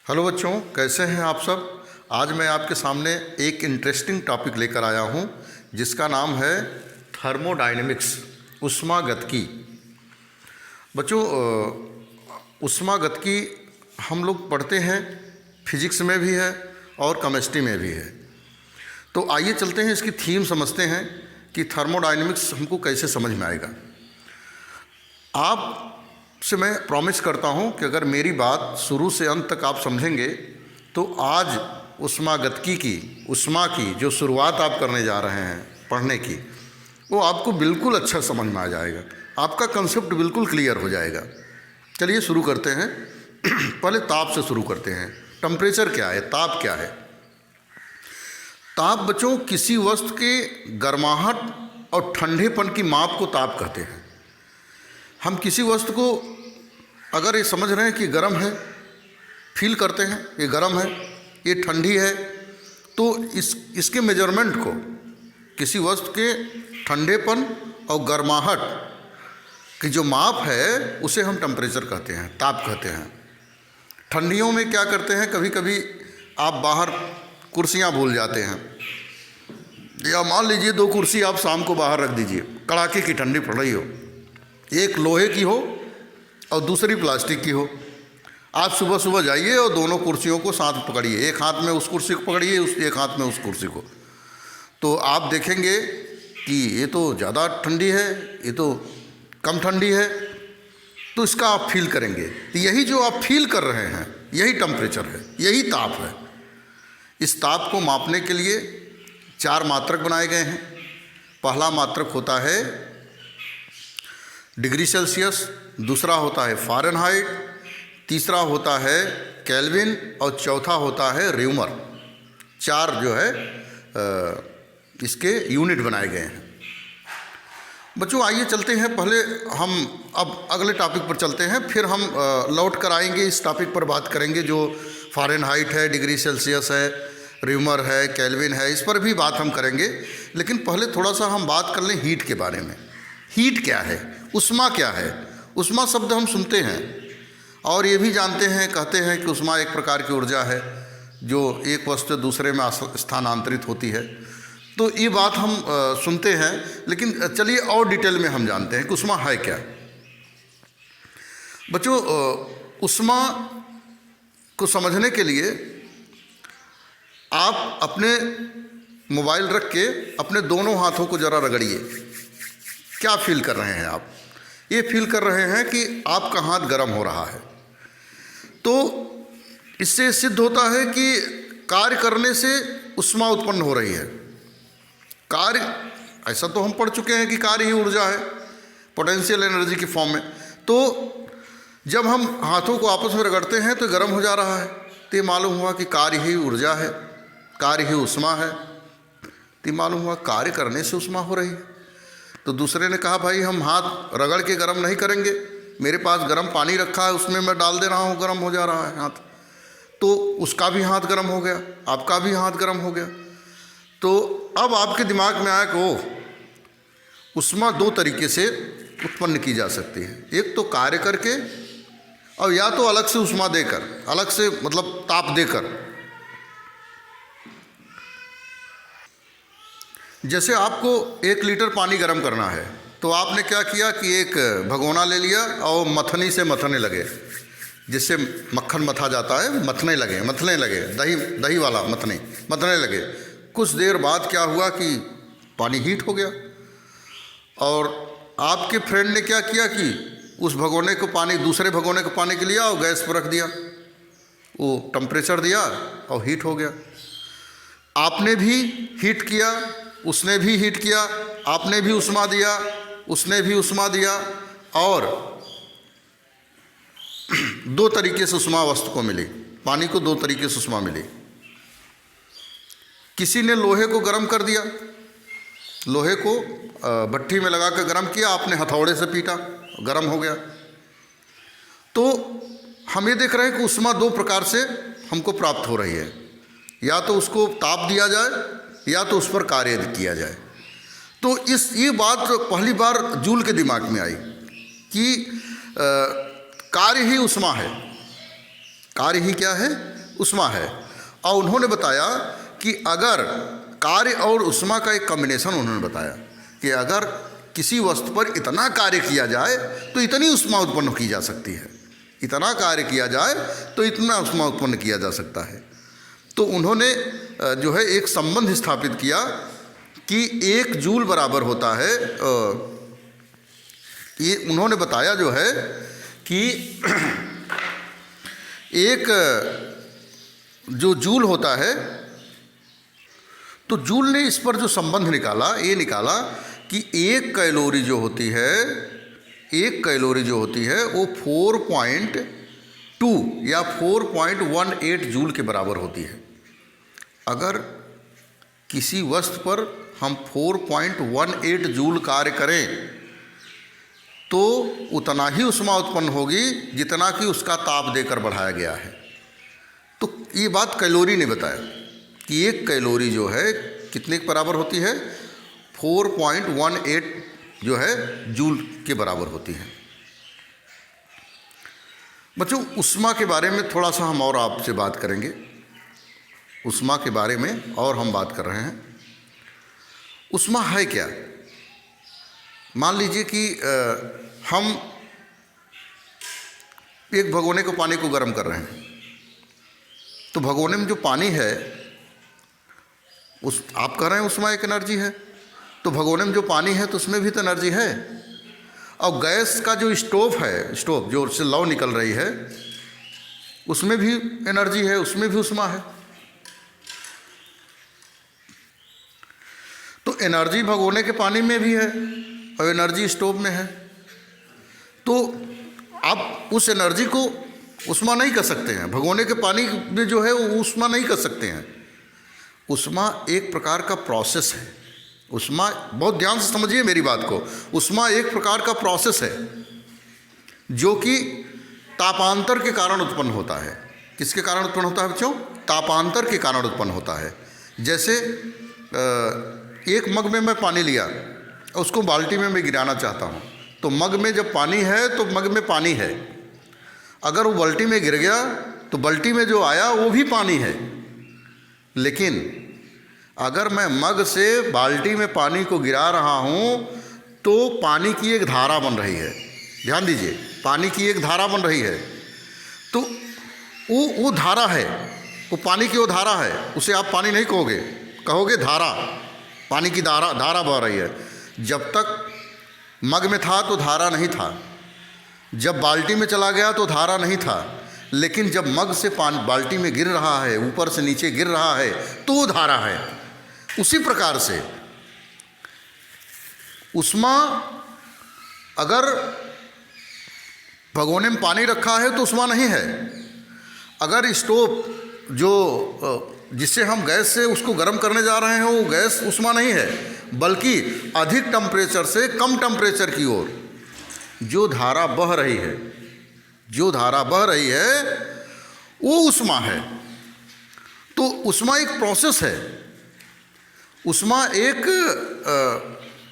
Hello बच्चों, कैसे हैं आप सब। आज मैं आपके सामने एक इंटरेस्टिंग टॉपिक लेकर आया हूं जिसका नाम है थर्मोडायनेमिक्स, ऊष्मागतिकी। बच्चों, ऊष्मागतिकी हम लोग पढ़ते हैं, फिजिक्स में भी है और केमिस्ट्री में भी है। तो आइए चलते हैं, इसकी थीम समझते हैं कि थर्मोडायनेमिक्स हमको कैसे समझ में आएगा। आप से मैं प्रॉमिस करता हूं कि अगर मेरी बात शुरू से अंत तक आप समझेंगे तो आज ऊष्मागतिकी की, ऊष्मा की जो शुरुआत आप करने जा रहे हैं पढ़ने की, वो आपको बिल्कुल अच्छा समझ में आ जाएगा। आपका कंसेप्ट बिल्कुल क्लियर हो जाएगा। चलिए शुरू करते हैं। पहले ताप से शुरू करते हैं। टेम्परेचर क्या है, ताप क्या है। ताप बच्चों किसी वस्तु के गर्माहट और ठंडेपन की माप को ताप कहते हैं। हम किसी वस्तु को अगर ये समझ रहे हैं कि गर्म है, फील करते हैं ये गर्म है, ये ठंडी है, तो इसके मेजरमेंट को, किसी वस्तु के ठंडेपन और गर्माहट की जो माप है उसे हम टेम्परेचर कहते हैं, ताप कहते हैं। ठंडियों में क्या करते हैं, कभी कभी आप बाहर कुर्सियाँ भूल जाते हैं, या मान लीजिए 2 कुर्सी आप शाम को बाहर रख दीजिए, कड़ाके की ठंडी पड़ रही हो, एक लोहे की हो और दूसरी प्लास्टिक की हो। आप सुबह सुबह जाइए और दोनों कुर्सियों को साथ पकड़िए, एक हाथ में उस कुर्सी को पकड़िए, एक हाथ में उस कुर्सी को, तो आप देखेंगे कि ये तो ज़्यादा ठंडी है, ये तो कम ठंडी है, तो इसका आप फील करेंगे। तो यही जो आप फील कर रहे हैं यही टेम्परेचर है, यही ताप है। इस ताप को मापने के लिए 4 मात्रक बनाए गए हैं। पहला मात्रक होता है डिग्री सेल्सियस, दूसरा होता है फ़ारेनहाइट, तीसरा होता है केल्विन और चौथा होता है रेमर। 4 जो है इसके यूनिट बनाए गए हैं। बच्चों आइए चलते हैं, पहले हम अब अगले टॉपिक पर चलते हैं, फिर हम लौट कर आएंगे, इस टॉपिक पर बात करेंगे जो फ़ारेनहाइट है, डिग्री सेल्सियस है, रेमर है, केल्विन है, इस पर भी बात हम करेंगे। लेकिन पहले थोड़ा सा हम बात कर लें हीट के बारे में। हीट क्या है, ऊष्मा क्या है। ऊष्मा शब्द हम सुनते हैं और ये भी जानते हैं, कहते हैं कि ऊष्मा एक प्रकार की ऊर्जा है जो एक वस्तु दूसरे में स्थानांतरित होती है। तो ये बात हम सुनते हैं, लेकिन चलिए और डिटेल में हम जानते हैं कि ऊष्मा है क्या। बच्चों, ऊष्मा को समझने के लिए आप अपने मोबाइल रख के अपने दोनों हाथों को ज़रा रगड़िए। क्या फील कर रहे हैं आप? ये फील कर रहे हैं कि आपका हाथ गर्म हो रहा है। तो इससे सिद्ध होता है कि कार्य करने से ऊष्मा उत्पन्न हो रही है। कार्य, ऐसा तो हम पढ़ चुके हैं कि कार्य ही ऊर्जा है, पोटेंशियल एनर्जी की फॉर्म में। तो जब हम हाथों को आपस में रगड़ते हैं तो गर्म हो जा रहा है, तो ये मालूम हुआ कि कार्य ही ऊर्जा है, कार्य ही ऊष्मा है। तो मालूम हुआ कार्य करने से ऊष्मा हो रही है। तो दूसरे ने कहा भाई हम हाथ रगड़ के गर्म नहीं करेंगे, मेरे पास गर्म पानी रखा है, उसमें मैं डाल दे रहा हूँ, गर्म हो जा रहा है हाथ। तो उसका भी हाथ गर्म हो गया, आपका भी हाथ गर्म हो गया। तो अब आपके दिमाग में आया कि ओह, ऊष्मा 2 तरीके से उत्पन्न की जा सकती है। एक तो कार्य करके, और या तो अलग से ऊष्मा देकर, अलग से मतलब ताप देकर। जैसे आपको 1 लीटर पानी गर्म करना है, तो आपने क्या किया कि एक भगोना ले लिया और मथनी से मथने लगे, जिससे मक्खन मथा जाता है, मथने लगे, दही वाला मथने लगे। कुछ देर बाद क्या हुआ कि पानी हीट हो गया, और आपके फ्रेंड ने क्या किया कि उस भगोने को पानी, दूसरे भगोने को पानी के लिया और गैस पर रख दिया, वो टेम्परेचर दिया और हीट हो गया। आपने भी हीट किया, उसने भी हीट किया, आपने भी ऊष्मा दिया, उसने भी ऊष्मा दिया, और 2 तरीके से ऊष्मा वस्तु को मिली, पानी को 2 तरीके से ऊष्मा मिली। किसी ने लोहे को गर्म कर दिया, लोहे को भट्टी में लगा कर गर्म किया, आपने हथौड़े से पीटा, गर्म हो गया। तो हम ये देख रहे हैं कि ऊष्मा 2 प्रकार से हमको प्राप्त हो रही है, या तो उसको ताप दिया जाए या तो उस पर कार्य किया जाए। तो ये बात पहली बार जूल के दिमाग में आई कि कार्य ही ऊष्मा है, कार्य ही क्या है? उष्मा है। और उन्होंने बताया कि अगर कार्य और उष्मा का एक कॉम्बिनेशन उन्होंने बताया कि अगर किसी वस्तु पर इतना कार्य किया जाए तो इतनी उष्मा उत्पन्न की जा सकती है, इतना कार्य किया जाए तो इतना उष्मा उत्पन्न किया जा सकता है। तो उन्होंने जो है एक संबंध स्थापित किया कि 1 जूल बराबर होता है, ये उन्होंने बताया जो है कि एक जो जूल होता है, तो जूल ने इस पर जो संबंध निकाला, ये निकाला कि 1 कैलोरी जो होती है, 1 कैलोरी जो होती है वो 4.2 या 4.18 जूल के बराबर होती है। अगर किसी वस्तु पर हम 4.18 जूल कार्य करें तो उतना ही उष्मा उत्पन्न होगी जितना कि उसका ताप देकर बढ़ाया गया है। तो ये बात कैलोरी ने बताया कि 1 कैलोरी जो है कितने के बराबर होती है? 4.18 जो है जूल के बराबर होती है। बच्चों, उष्मा के बारे में थोड़ा सा हम और आपसे बात करेंगे। उष्मा के बारे में और हम बात कर रहे हैं। उष्मा है क्या? मान लीजिए कि हम एक भगोने को पानी को गर्म कर रहे हैं, तो भगोने में जो पानी है उस आप कह रहे हैं उष्मा एक एनर्जी है, तो भगोने में जो पानी है तो उसमें भी तो एनर्जी है। और गैस का जो स्टोव है, स्टोव जो उससे लौ निकल रही है, उसमें भी एनर्जी है, उसमें भी उष्मा है। तो एनर्जी भगोने के पानी में भी है और एनर्जी स्टोव में है। तो आप उस एनर्जी को उष्मा नहीं कर सकते हैं, भगोने के पानी में जो है वो उष्मा नहीं कर सकते हैं। उष्मा एक प्रकार का प्रोसेस है। उष्मा, बहुत ध्यान से समझिए मेरी बात को, उष्मा एक प्रकार का प्रोसेस है जो कि तापांतर के कारण उत्पन्न होता है। किसके कारण उत्पन्न होता है बच्चों? तापांतर के कारण उत्पन्न होता है। जैसे एक मग में मैं पानी लिया, उसको बाल्टी में मैं गिराना चाहता हूँ, तो मग में जब पानी है तो मग में पानी है। अगर वो बाल्टी में गिर गया तो बाल्टी में जो आया वो भी पानी है। लेकिन अगर मैं मग से बाल्टी में पानी को गिरा रहा हूँ तो पानी की एक धारा बन रही है। ध्यान दीजिए, पानी की एक धारा बन रही है। तो वो धारा है, वो पानी की वो धारा है, उसे आप पानी नहीं कहोगे, कहोगे धारा। पानी की धारा बह रही है। जब तक मग में था तो धारा नहीं था, जब बाल्टी में चला गया तो धारा नहीं था, लेकिन जब मग से पानी बाल्टी में गिर रहा है, ऊपर से नीचे गिर रहा है, तो वो धारा है। उसी प्रकार से उष्मा, अगर भगोने में पानी रखा है तो उष्मा नहीं है। अगर स्टोव जो जिससे हम गैस से उसको गर्म करने जा रहे हैं वो गैस उष्मा नहीं है, बल्कि अधिक टेम्परेचर से कम टेम्परेचर की ओर जो धारा बह रही है, जो धारा बह रही है वो उष्मा है। तो उष्मा एक प्रोसेस है। उष्मा एक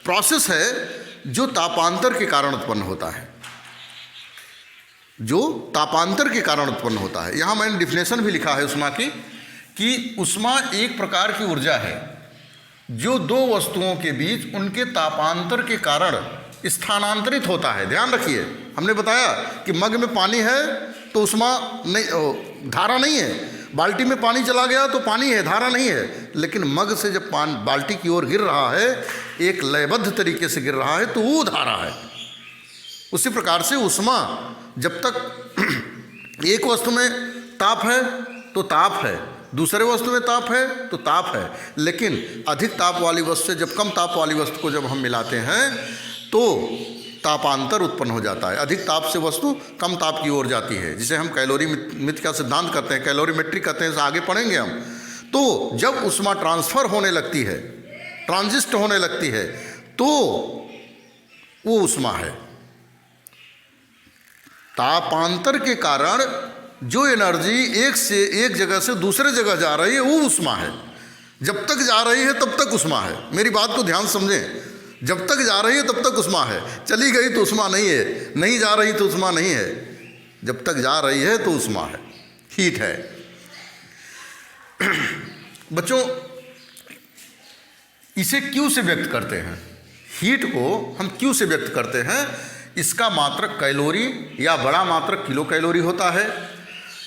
प्रोसेस है जो तापांतर के कारण उत्पन्न होता है, जो तापांतर के कारण उत्पन्न होता है। यहाँ मैंने डिफिनेशन भी लिखा है उष्मा की कि उष्मा एक प्रकार की ऊर्जा है जो दो वस्तुओं के बीच उनके तापांतर के कारण स्थानांतरित होता है। ध्यान रखिए, हमने बताया कि मग में पानी है तो उष्मा नहीं, धारा नहीं है। बाल्टी में पानी चला गया तो पानी है, धारा नहीं है। लेकिन मग से जब पानी बाल्टी की ओर गिर रहा है, एक लयबद्ध तरीके से गिर रहा है, तो वो धारा है। उसी प्रकार से उष्मा, जब तक एक वस्तु में ताप है तो ताप है, दूसरे वस्तु में ताप है तो ताप है। लेकिन अधिक ताप वाली वस्तु से जब कम ताप वाली वस्तु को जब हम मिलाते हैं तो तापांतर उत्पन्न हो जाता है। अधिक ताप से वस्तु कम ताप की ओर जाती है, जिसे हम कैलोरीमेट्री का सिद्धांत करते हैं, कैलोरीमेट्री कहते हैं, आगे पढ़ेंगे हम। तो जब उष्मा ट्रांसफ़र होने लगती है, ट्रांजिस्ट होने लगती है, तो वो उष्मा है। तापांतर के कारण जो एनर्जी एक जगह से दूसरे जगह जा रही है वो उष्मा है। जब तक जा रही है तब तक उष्मा है। मेरी बात को ध्यान समझें, जब तक जा रही है तब तक उष्मा है, चली गई तो उष्मा नहीं है, नहीं जा रही तो उष्मा नहीं है। जब तक जा रही है तो उष्मा है। हीट है। बच्चों, इसे क्यू से व्यक्त करते हैं, हीट को हम क्यू से व्यक्त करते हैं। इसका मात्रक कैलोरी या बड़ा मात्रक किलो कैलोरी होता है।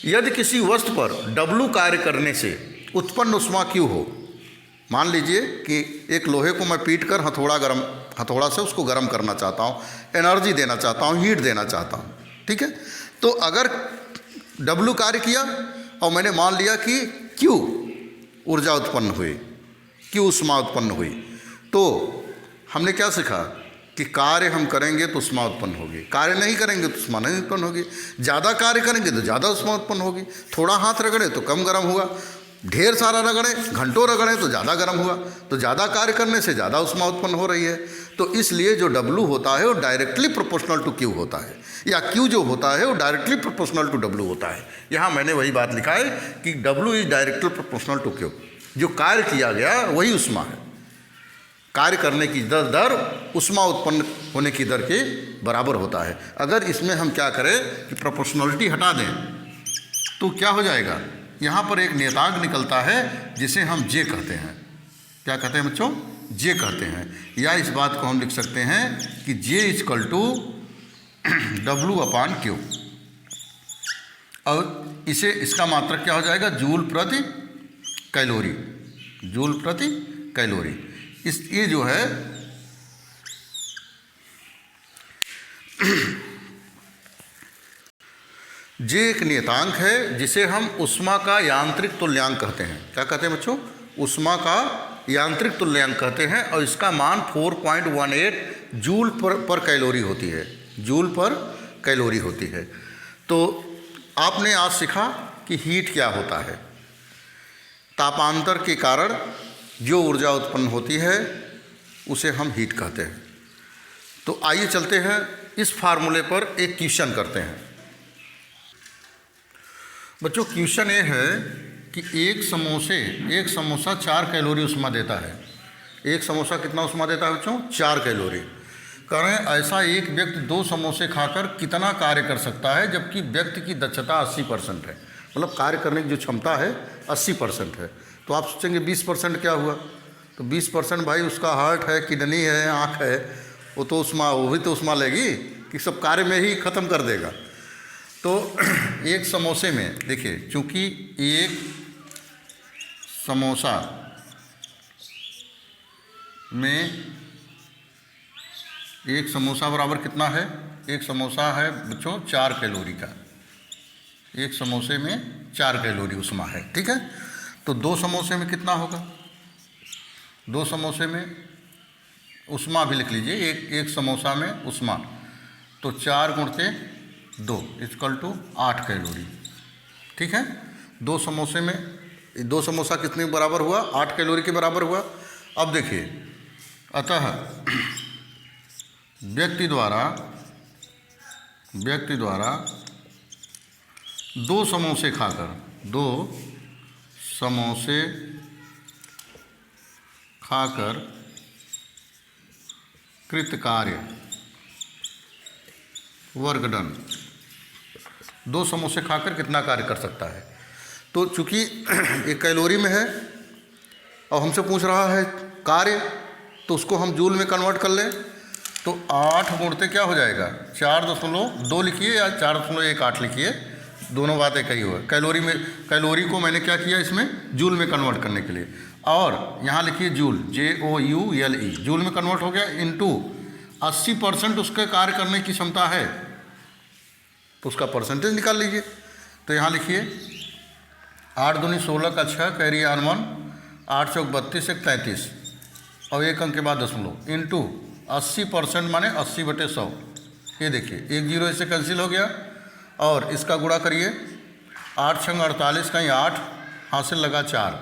यदि किसी वस्तु पर W कार्य करने से उत्पन्न उष्मा Q हो, मान लीजिए कि एक लोहे को मैं पीट कर हथौड़ा से उसको गर्म करना चाहता हूँ, एनर्जी देना चाहता हूँ, हीट देना चाहता हूँ, ठीक है। तो अगर W कार्य किया और मैंने मान लिया कि Q ऊर्जा उत्पन्न हुई, Q उष्मा उत्पन्न हुई, तो हमने क्या सीखा कि कार्य हम करेंगे तो उष्मा उत्पन्न होगी, कार्य नहीं करेंगे तो उष्मा नहीं उत्पन्न होगी। ज़्यादा कार्य करेंगे तो ज़्यादा उष्मा उत्पन्न होगी, थोड़ा हाथ रगड़े तो कम गर्म हुआ, ढेर सारा रगड़े, घंटों रगड़े तो ज़्यादा गर्म हुआ। तो ज़्यादा कार्य करने से ज़्यादा उष्मा उत्पन्न हो रही है। तो इसलिए जो W होता है वो डायरेक्टली प्रोपोर्शनल टू Q होता है, या Q जो होता है वो डायरेक्टली प्रोपोर्शनल टू W होता है। यहाँ मैंने वही बात लिखा है कि W is directly proportional to Q। जो कार्य किया गया वही उष्मा है। कार्य करने की दर उष्मा उत्पन्न होने की दर के बराबर होता है। अगर इसमें हम क्या करें कि प्रोपोर्शनलिटी हटा दें तो क्या हो जाएगा, यहाँ पर एक नियतांक निकलता है जिसे हम J कहते हैं। क्या कहते हैं बच्चों? J कहते हैं। या इस बात को हम लिख सकते हैं कि J इक्वल टू W/Q। और इसका मात्रक क्या हो जाएगा, जूल प्रति कैलोरी, जूल प्रति कैलोरी। ये जो है J एक नियतांक है जिसे हम उष्मा का यांत्रिक तुल्यांक कहते हैं। क्या कहते हैं बच्चों? उष्मा का यांत्रिक तुल्यांक कहते हैं। और इसका मान 4.18 जूल पर कैलोरी होती है, जूल पर कैलोरी होती है। तो आपने आज सीखा कि हीट क्या होता है। तापांतर के कारण जो ऊर्जा उत्पन्न होती है उसे हम हीट कहते हैं। तो आइए चलते हैं इस फार्मूले पर एक क्वेश्चन करते हैं। बच्चों, क्वेश्चन ये है कि एक समोसा 4 कैलोरी उष्मा देता है। एक समोसा कितना उष्मा देता है बच्चों? 4 कैलोरी। कह रहे हैं ऐसा एक व्यक्ति 2 समोसे खाकर कितना कार्य कर सकता है, जबकि व्यक्ति की दक्षता 80% है। मतलब कार्य करने की जो क्षमता है 80% है। तो आप सोचेंगे 20% क्या हुआ? तो 20% भाई उसका हार्ट है, किडनी है, आँख है, वो भी तो उष्मा लेगी कि सब कार्य में ही ख़त्म कर देगा। तो एक समोसे में देखिए, चूँकि एक समोसा बराबर कितना है? एक समोसा है बच्चों 4 कैलोरी का। एक समोसे में 4 कैलोरी उष्मा है, ठीक है। तो 2 समोसे में कितना होगा? 2 समोसे में उष्मा भी लिख लीजिए। एक समोसा में उष्मा, तो 4 × 2 इक्वल टू 8 कैलोरी, ठीक है। 2 समोसे में 2 समोसा कितने के बराबर हुआ? 8 कैलोरी के बराबर हुआ। अब देखिए, अतः व्यक्ति द्वारा 2 समोसे खाकर कृत कार्य वर्क डन। 2 समोसे खाकर कितना कार्य कर सकता है? तो चूंकि ये कैलोरी में है और हमसे पूछ रहा है कार्य, तो उसको हम जूल में कन्वर्ट कर लें। तो 8 गुणते क्या हो जाएगा? 4.2 लिखिए या 4.18 लिखिए, दोनों बातें कही हुआ। कैलोरी को मैंने क्या किया इसमें जूल में कन्वर्ट करने के लिए। और यहाँ लिखिए जूल, JOULE, जूल में कन्वर्ट हो गया। इनटू 80% उसके कार्य करने की क्षमता है, तो उसका परसेंटेज निकाल लीजिए। तो यहाँ लिखिए 8 दूनी 16 का 6, कैरी ऑन 1, 8 चौक 32, 1 33 और 1 अंक के बाद दशमलव, इनटू 80% माने 80/100। ये देखिए 1 0 इससे कैंसिल हो गया। और इसका गुणा करिए, 8 छंग 48, कहीं 8 हासिल लगा 4,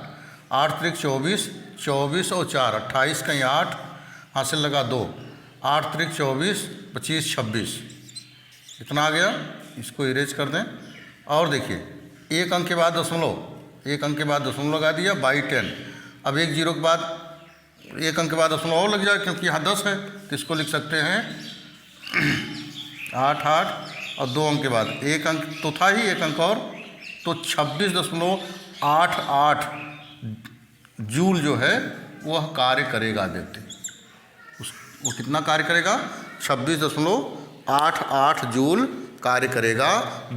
8 त्रिक 24, 24 और 4 28, कहीं 8 हासिल लगा 2, 8 त्रिक 24, 25 26, इतना आ गया। इसको इरेज कर दें। और देखिए 1 अंक के बाद दशमलव, 1 अंक के बाद दशमलव लगा दिया, बाई 10। अब 1 0 के बाद 1 अंक के बाद दशमलव और लग जाए, क्योंकि यहाँ 10 है, तो इसको लिख सकते हैं 8 8 और 2 अंक के बाद 1 अंक तो था ही, 1 अंक और, तो 26.88 जूल जो है वह कार्य करेगा व्यक्ति। वो कितना कार्य करेगा? 26.88 जूल कार्य करेगा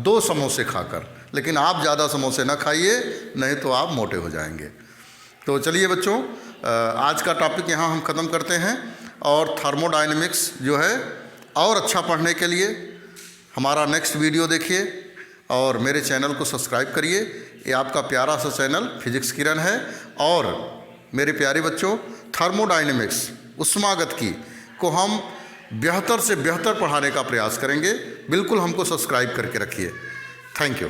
2 समोसे खाकर। लेकिन आप ज़्यादा समोसे ना खाइए, नहीं तो आप मोटे हो जाएंगे। तो चलिए बच्चों, आज का टॉपिक यहाँ हम ख़त्म करते हैं। और थर्मोडायनेमिक्स जो है और अच्छा पढ़ने के लिए हमारा नेक्स्ट वीडियो देखिए और मेरे चैनल को सब्सक्राइब करिए। ये आपका प्यारा सा चैनल फिजिक्स किरण है। और मेरे प्यारे बच्चों, थर्मोडायनेमिक्स ऊष्मागतिकी को हम बेहतर से बेहतर पढ़ाने का प्रयास करेंगे। बिल्कुल हमको सब्सक्राइब करके रखिए। Thank you.